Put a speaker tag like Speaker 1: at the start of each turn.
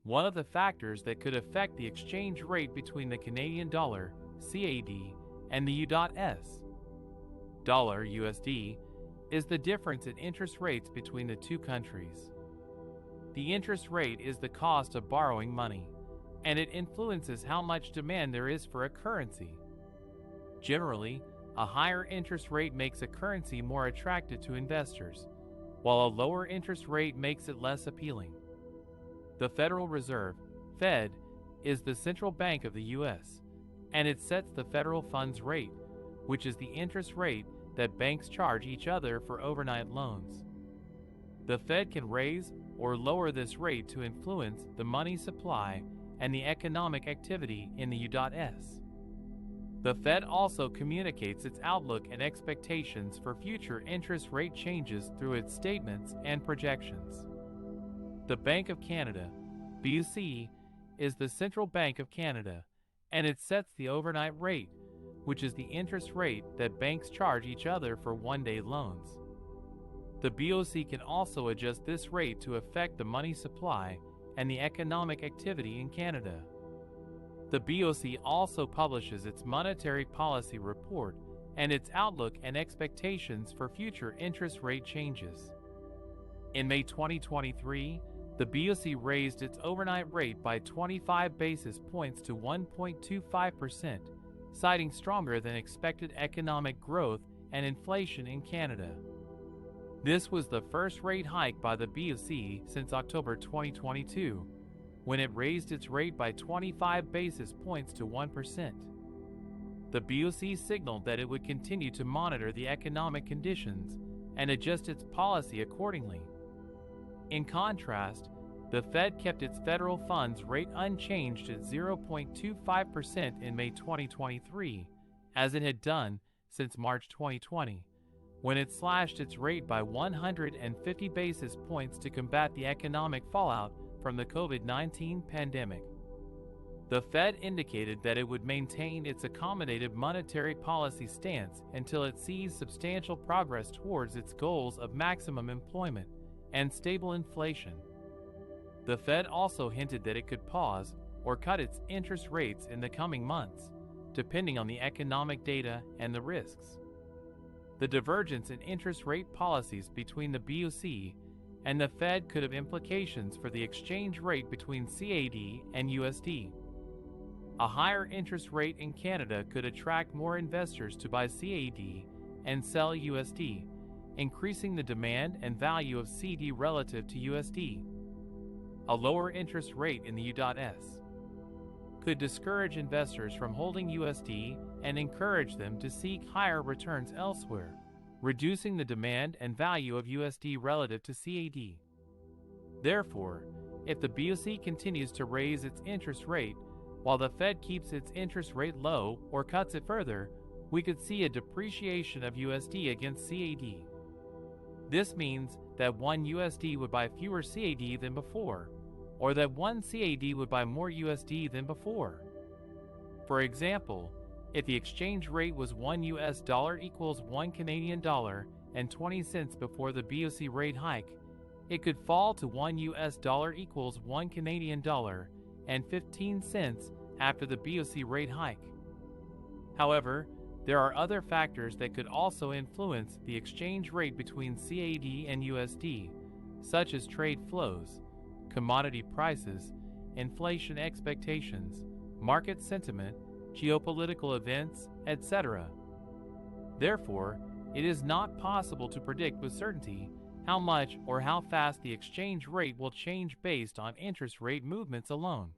Speaker 1: One of the factors that could affect the exchange rate between the Canadian dollar, CAD, and the U.S. dollar, USD, is the difference in interest rates between the two countries. The interest rate is the cost of borrowing money, and it influences how much demand there is for a currency. Generally, a higher interest rate makes a currency more attractive to investors, while a lower interest rate makes it less appealing. The Federal Reserve, Fed, is the central bank of the U.S., and it sets the federal funds rate, which is the interest rate that banks charge each other for overnight loans. The Fed can raise or lower this rate to influence the money supply and the economic activity in the U.S. The Fed also communicates its outlook and expectations for future interest rate changes through its statements and projections. The Bank of Canada, BOC, is the central bank of Canada, and it sets the overnight rate, which is the interest rate that banks charge each other for one-day loans. The BOC can also adjust this rate to affect the money supply and the economic activity in Canada. The BOC also publishes its monetary policy report and its outlook and expectations for future interest rate changes. In May 2023, the BOC raised its overnight rate by 25 basis points to 1.25%, citing stronger than expected economic growth and inflation in Canada. This was the first rate hike by the BOC since October 2022, when it raised its rate by 25 basis points to 1%. The BOC signaled that it would continue to monitor the economic conditions and adjust its policy accordingly. In contrast, the Fed kept its federal funds rate unchanged at 0.25% in May 2023, as it had done since March 2020, when it slashed its rate by 150 basis points to combat the economic fallout from the COVID-19 pandemic. The Fed indicated that it would maintain its accommodative monetary policy stance until it sees substantial progress towards its goals of maximum employment and stable inflation. The Fed also hinted that it could pause or cut its interest rates in the coming months, depending on the economic data and the risks. The divergence in interest rate policies between the BOC and the Fed could have implications for the exchange rate between CAD and USD. A higher interest rate in Canada could attract more investors to buy CAD and sell USD, increasing the demand and value of CD relative to USD. A lower interest rate in the U.S. could discourage investors from holding USD and encourage them to seek higher returns elsewhere, reducing the demand and value of USD relative to CAD. Therefore, if the BOC continues to raise its interest rate while the Fed keeps its interest rate low or cuts it further, we could see a depreciation of USD against CAD. This means that one USD would buy fewer CAD than before, or that one CAD would buy more USD than before. For example, if the exchange rate was $1 equals $1 Canadian dollar and 20 cents before the BOC rate hike, it could fall to $1 equals $1 Canadian dollar and 15 cents after the BOC rate hike. However, there are other factors that could also influence the exchange rate between CAD and USD, such as trade flows, commodity prices, inflation expectations, market sentiment, geopolitical events, etc. Therefore, it is not possible to predict with certainty how much or how fast the exchange rate will change based on interest rate movements alone.